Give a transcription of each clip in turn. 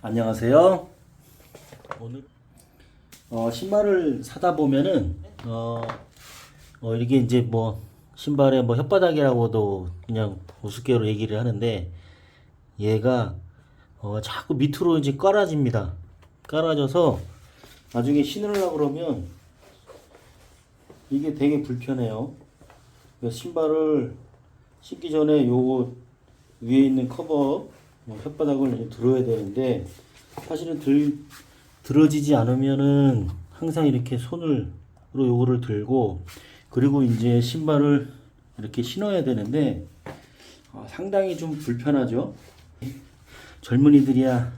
안녕하세요. 오늘 신발을 사다 보면은 이게 이제 뭐 신발의 뭐 혓바닥이라고도 그냥 우습게로 얘기를 하는데 얘가 자꾸 밑으로 이제 깔아집니다. 깔아져서 나중에 신으려고 그러면 이게 되게 불편해요. 그래서 신발을 신기 전에 요거 위에 있는 커버 혓바닥을 이제 들어야 되는데 사실은 들어지지 않으면은 항상 이렇게 손으로 요거를 들고 그리고 이제 신발을 이렇게 신어야 되는데 상당히 좀 불편하죠. 젊은이들이야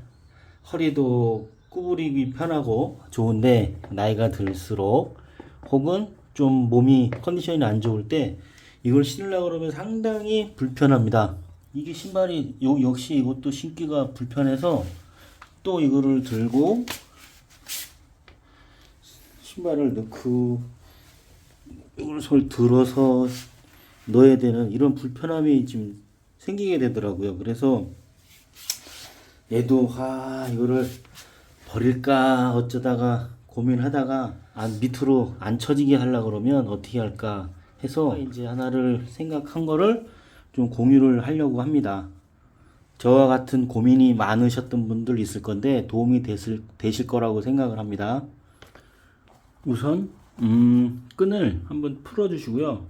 허리도 구부리기 편하고 좋은데 나이가 들수록 혹은 좀 몸이 컨디션이 안 좋을 때 이걸 신으려고 그러면 상당히 불편합니다. 이게 신발이 역시 이것도 신기가 불편해서 또 이거를 들고 신발을 넣고 이걸 손 들어서 넣어야 되는 이런 불편함이 지금 생기게 되더라고요. 그래서 얘도 이거를 버릴까 어쩌다가 고민하다가 밑으로 안 처지게 하려고 그러면 어떻게 할까 해서 이제 하나를 생각한 거를 좀 공유를 하려고 합니다. 저와 같은 고민이 많으셨던 분들 있을 건데 도움이 되실 거라고 생각을 합니다. 우선 끈을 한번 풀어 주시고요.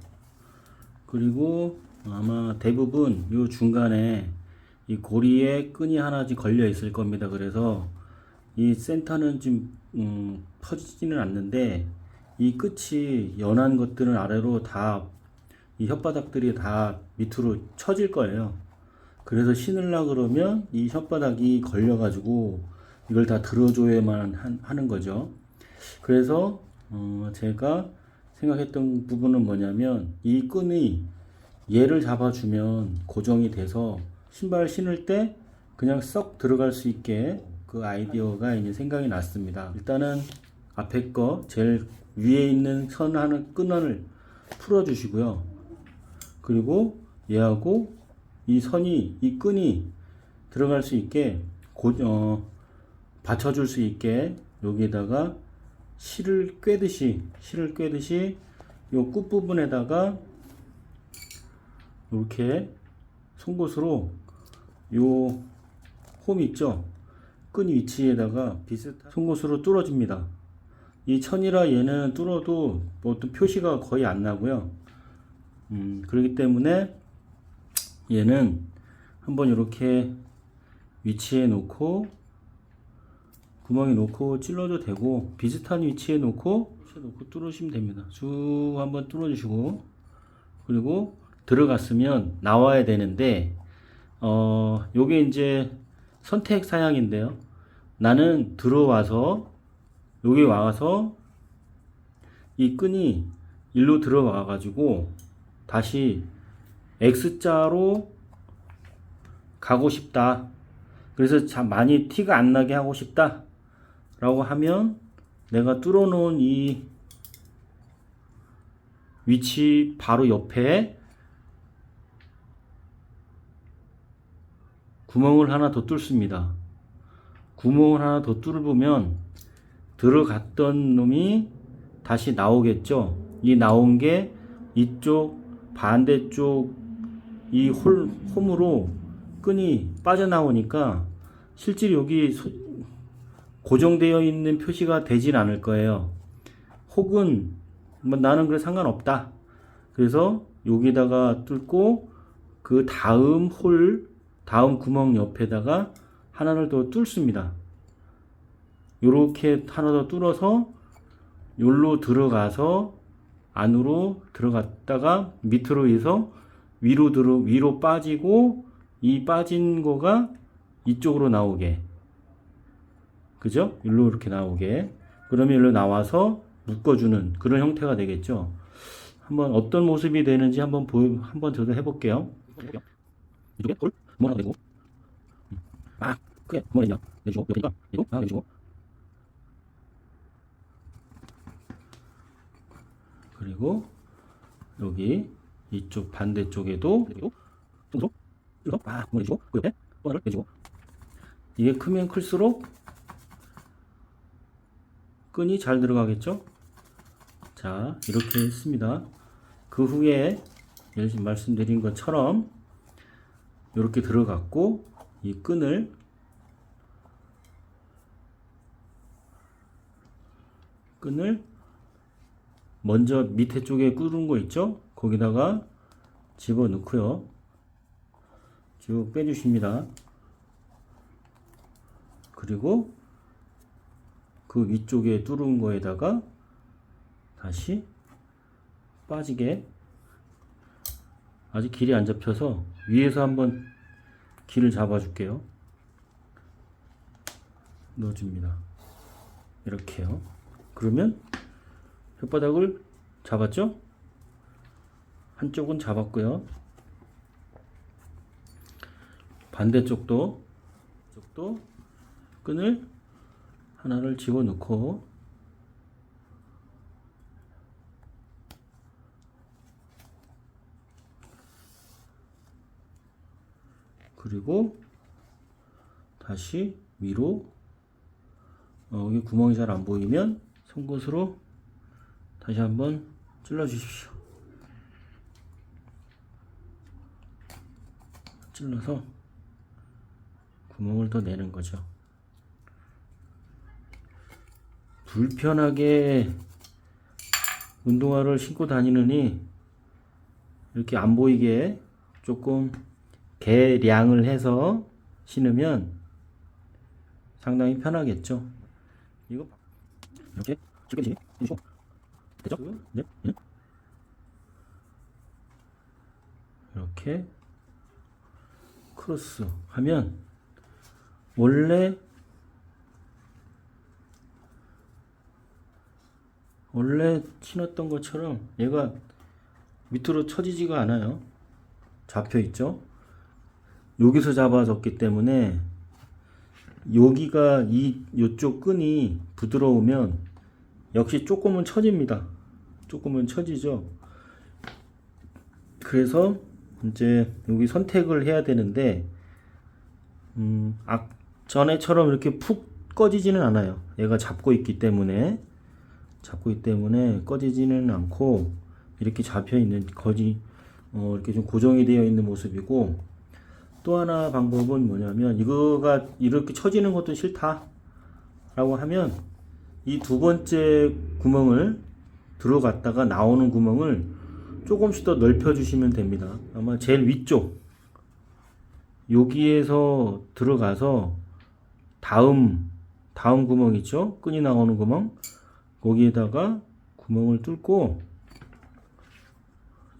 그리고 아마 대부분 요 중간에 이 고리에 끈이 하나씩 걸려 있을 겁니다. 그래서 이 센터는 지금 퍼지지는 않는데 이 끝이 연한 것들은 아래로 다 이 혓바닥들이 다 밑으로 처질 거예요. 그래서 신으려고 그러면 이 혓바닥이 걸려 가지고 이걸 다 들어줘야만 하는 거죠. 그래서 제가 생각했던 부분은 뭐냐면 이 끈이 얘를 잡아주면 고정이 돼서 신발 신을 때 그냥 썩 들어갈 수 있게 그 아이디어가 이제 생각이 났습니다. 일단은 앞에 거 제일 위에 있는 끈을 풀어 주시고요. 그리고 얘하고 이 끈이 들어갈 수 있게 받쳐줄 수 있게 여기에다가 실을 꿰듯이 요 끝부분에다가 이렇게 송곳으로 요 홈 있죠? 끈 위치에다가 비슷한 송곳으로 뚫어줍니다. 이 천이라 얘는 뚫어도 뭐 어떤 표시가 거의 안 나고요. 그렇기 때문에 얘는 한번 이렇게 위치에 놓고 구멍에 놓고 찔러도 되고 비슷한 위치에 놓고 뚫으시면 됩니다. 쭉 한번 뚫어 주시고 그리고 들어갔으면 나와야 되는데 요게 이제 선택 사양인데요. 나는 들어와서 여기 와서 이 끈이 일로 들어와 가지고 다시 X자로 가고 싶다. 그래서 많이 티가 안 나게 하고 싶다 라고 하면 내가 뚫어 놓은 이 위치 바로 옆에 구멍을 하나 더 뚫습니다. 구멍을 하나 더 뚫으면 들어갔던 놈이 다시 나오겠죠. 이 나온 게 이쪽 반대쪽 이 홈으로 끈이 빠져나오니까 실제로 여기 고정되어 있는 표시가 되질 않을 거예요. 혹은 뭐 나는 그래 상관없다. 그래서 여기다가 뚫고 그 다음 구멍 옆에다가 하나를 더 뚫습니다. 요렇게 하나 더 뚫어서 여기로 들어가서 안으로 들어갔다가 밑으로 해서 위로 빠지고 이 빠진 거가 이쪽으로 나오게, 그죠? 일로 이렇게 나오게. 그러면 일로 나와서 묶어주는 그런 형태가 되겠죠. 한번 어떤 모습이 되는지 한번 저도 해볼게요. 이쪽에 홀 구멍 하나 내고 크게 구멍 내주고 옆에니까 내주고 그리고 여기 이쪽 반대쪽에도 손으로 구멍 내주고 그 옆에 또 하나를 내주고 이게 크면 클수록 끈이 잘 들어가겠죠. 자, 이렇게 했습니다. 그 후에 말씀드린 것처럼 이렇게 들어갔고, 이 끈을 먼저 밑에 쪽에 끄는 거 있죠? 거기다가 집어 넣고요. 쭉 빼주십니다. 그리고 그 위쪽에 뚫은 거에다가 다시 빠지게, 아직 길이 안 잡혀서 위에서 한번 길을 잡아 줄게요. 넣어줍니다. 이렇게요. 그러면 혓바닥을 잡았죠? 한쪽은 잡았고요. 반대쪽도 끈을 하나를 집어넣고, 그리고 다시 위로, 여기 구멍이 잘 안 보이면 송곳으로 다시 한번 찔러 주십시오. 찔러서 구멍을 더 내는 거죠. 불편하게 운동화를 신고 다니느니 이렇게 안 보이게 조금 개량을 해서 신으면 상당히 편하겠죠. 이거 이렇게 찔끔씩 해주시고, 됐죠? 네. 이렇게 크로스 하면 원래 신었던 것처럼 얘가 밑으로 처지지가 않아요. 잡혀 있죠. 여기서 잡아졌기 때문에 여기가 이쪽 끈이 부드러우면 역시 조금은 처집니다. 조금은 처지죠. 그래서 이제 여기 선택을 해야 되는데, 전에처럼 이렇게 푹 꺼지지는 않아요. 얘가 잡고 있기 때문에 꺼지지는 않고 이렇게 잡혀 있는 이렇게 좀 고정이 되어 있는 모습이고, 또 하나 방법은 뭐냐면, 이거가 이렇게 처지는 것도 싫다 라고 하면 이 두 번째 구멍을 들어갔다가 나오는 구멍을 조금씩 더 넓혀 주시면 됩니다. 아마 제일 위쪽 여기에서 들어가서 다음 구멍 있죠? 끈이 나오는 구멍, 거기에다가 구멍을 뚫고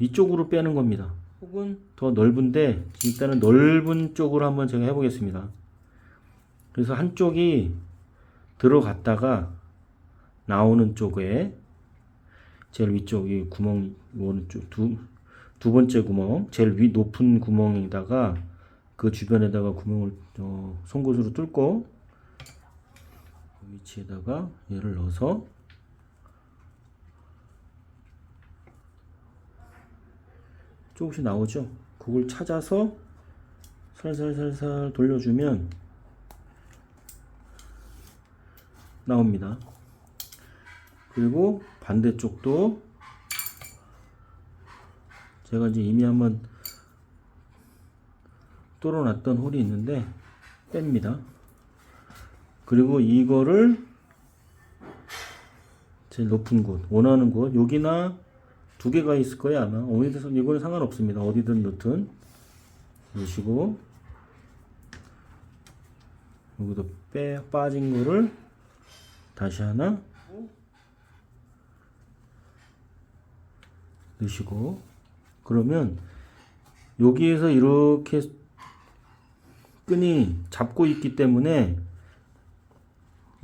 이쪽으로 빼는 겁니다. 혹은 더 넓은데, 일단은 넓은 쪽으로 한번 제가 해보겠습니다. 그래서 한쪽이 들어갔다가 나오는 쪽에 제일 위쪽 이 구멍, 오른쪽 두 번째 구멍, 제일 높은 구멍에다가 그 주변에다가 구멍을 송곳으로 뚫고 그 위치에다가 얘를 넣어서 조금씩 나오죠. 그걸 찾아서 살살 돌려주면 나옵니다. 그리고 반대쪽도 제가 이제 이미 한번 뚫어놨던 홀이 있는데 뺍니다. 그리고 이거를 제일 높은 곳, 원하는 곳, 여기나 두 개가 있을 거예요 아마. 어디든 이거는 상관없습니다. 어디든 넣든 넣으시고, 여기도 빠진 거를 다시 하나 넣으시고, 그러면 여기에서 이렇게 끈이 잡고 있기 때문에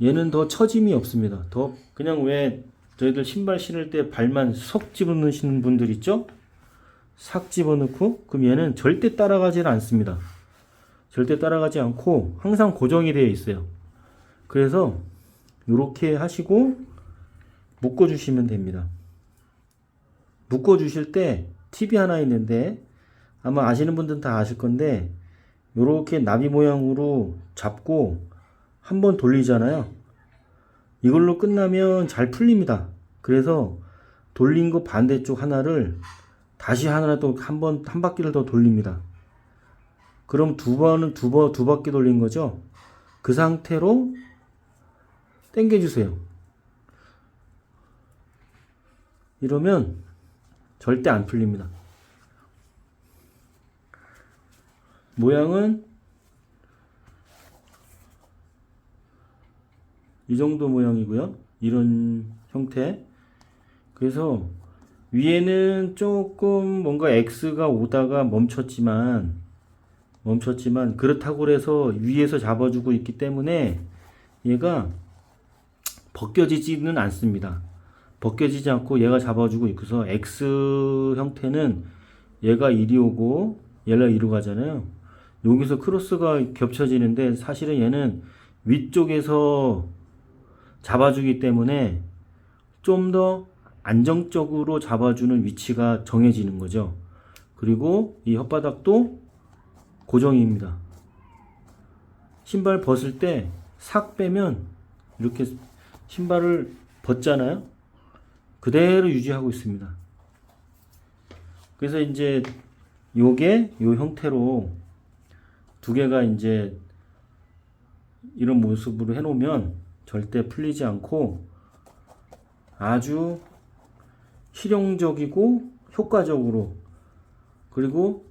얘는 더 처짐이 없습니다. 더 그냥, 왜 저희들 신발 신을 때 발만 석 집어넣으시는 분들 있죠? 싹 집어넣고, 그럼 얘는 절대 따라가질 않습니다. 절대 따라가지 않고 항상 고정이 되어 있어요. 그래서 이렇게 하시고 묶어 주시면 됩니다. 묶어 주실 때 팁이 하나 있는데, 아마 아시는 분들은 다 아실 건데, 요렇게 나비 모양으로 잡고 한번 돌리잖아요. 이걸로 끝나면 잘 풀립니다. 그래서 돌린 거 반대쪽 하나를 다시 하나 또 한 바퀴를 더 돌립니다. 그럼 두 바퀴 돌린 거죠. 그 상태로 당겨주세요. 이러면 절대 안 풀립니다. 모양은 이 정도 모양이고요. 이런 형태. 그래서 위에는 조금 뭔가 X가 오다가 멈췄지만 그렇다고 해서 위에서 잡아주고 있기 때문에 얘가 벗겨지지는 않습니다. 벗겨지지 않고 얘가 잡아주고 있고서 X 형태는 얘가 이리 오고 얘가 이리로 가잖아요. 여기서 크로스가 겹쳐지는데 사실은 얘는 위쪽에서 잡아주기 때문에 좀 더 안정적으로 잡아주는 위치가 정해지는 거죠. 그리고 이 혓바닥도 고정입니다. 신발 벗을 때 싹 빼면 이렇게 신발을 벗잖아요. 그대로 유지하고 있습니다. 그래서 이제 요게 요 형태로 두 개가 이제 이런 모습으로 해놓으면 절대 풀리지 않고 아주 실용적이고 효과적으로, 그리고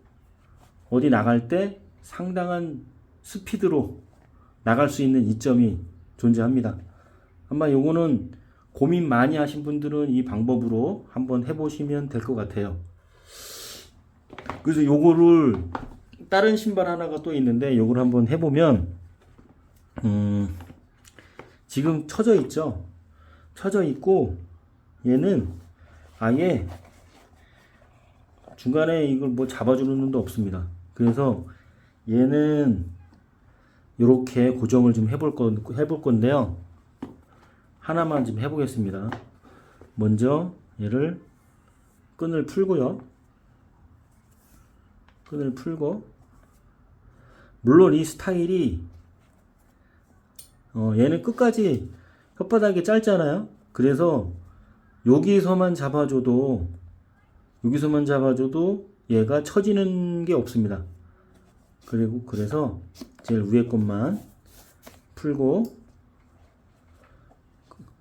어디 나갈 때 상당한 스피드로 나갈 수 있는 이점이 존재합니다. 아마 요거는 고민 많이 하신 분들은 이 방법으로 한번 해보시면 될 것 같아요. 그래서 요거를 다른 신발 하나가 또 있는데 요걸 한번 해보면 지금 쳐져 있죠. 쳐져 있고 얘는 아예 중간에 이걸 뭐 잡아주는 놈도 없습니다. 그래서 얘는 이렇게 고정을 좀 해볼 건데요. 하나만 좀 해보겠습니다. 먼저 얘를 끈을 풀고요. 끈을 풀고, 물론 이 스타일이 얘는 끝까지 혓바닥이 짧잖아요. 그래서 여기서만 잡아줘도 얘가 처지는 게 없습니다. 그래서 제일 위에 것만 풀고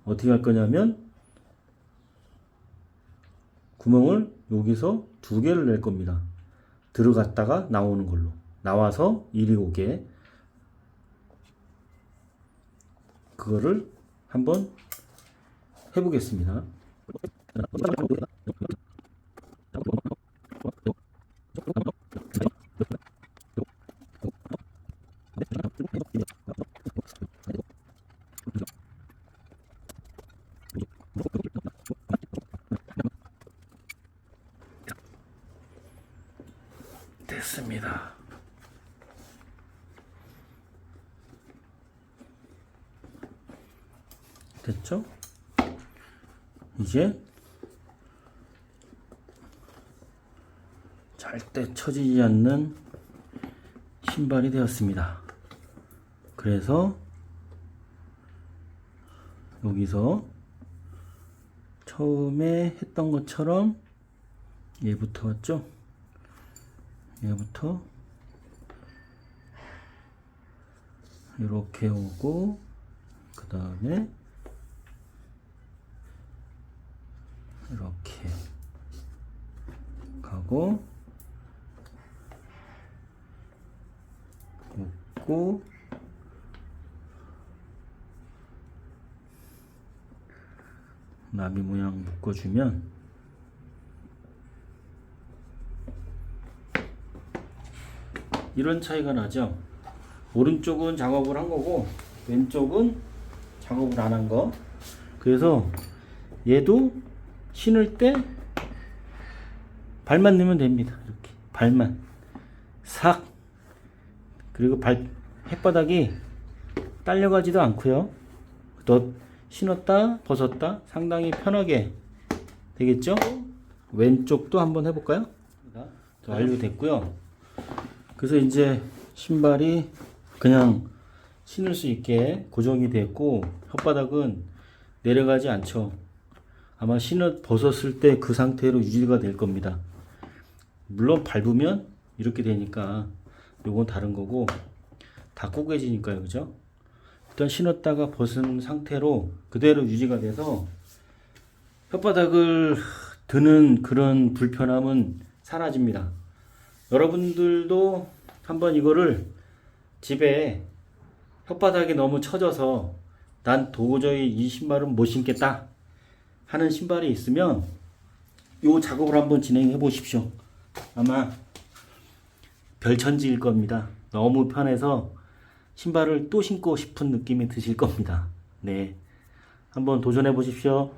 어떻게 할 거냐면 구멍을 여기서 두 개를 낼 겁니다. 들어갔다가 나오는 걸로, 나와서 이리 오게, 그거를 한번 해보겠습니다. 됐습니다. 됐죠? 이제 절대 처지지 않는 신발이 되었습니다. 그래서 여기서 처음에 했던 것처럼 얘부터 왔죠? 얘부터 이렇게 오고, 그 다음에 이렇게 가고, 묶고, 나비 모양 묶어주면 이런 차이가 나죠. 오른쪽은 작업을 한 거고 왼쪽은 작업을 안 한 거. 그래서 얘도 신을 때 발만 넣으면 됩니다. 이렇게 발만 싹. 그리고 혓바닥이 딸려가지도 않고요. 또 신었다 벗었다 상당히 편하게 되겠죠. 왼쪽도 한번 해볼까요? 완료됐고요. 그래서 이제 신발이 그냥 신을 수 있게 고정이 됐고 혓바닥은 내려가지 않죠. 아마 신을 벗었을 때 그 상태로 유지가 될 겁니다. 물론 밟으면 이렇게 되니까 요건 다른 거고 다 꼬개지니까요. 그죠? 일단 신었다가 벗은 상태로 그대로 유지가 돼서 혓바닥을 드는 그런 불편함은 사라집니다. 여러분들도 한번 이거를 집에 혓바닥이 너무 처져서 난 도저히 이 신발은 못 신겠다 하는 신발이 있으면 요 작업을 한번 진행해 보십시오. 아마 별천지일 겁니다. 너무 편해서 신발을 또 신고 싶은 느낌이 드실 겁니다. 네, 한번 도전해 보십시오.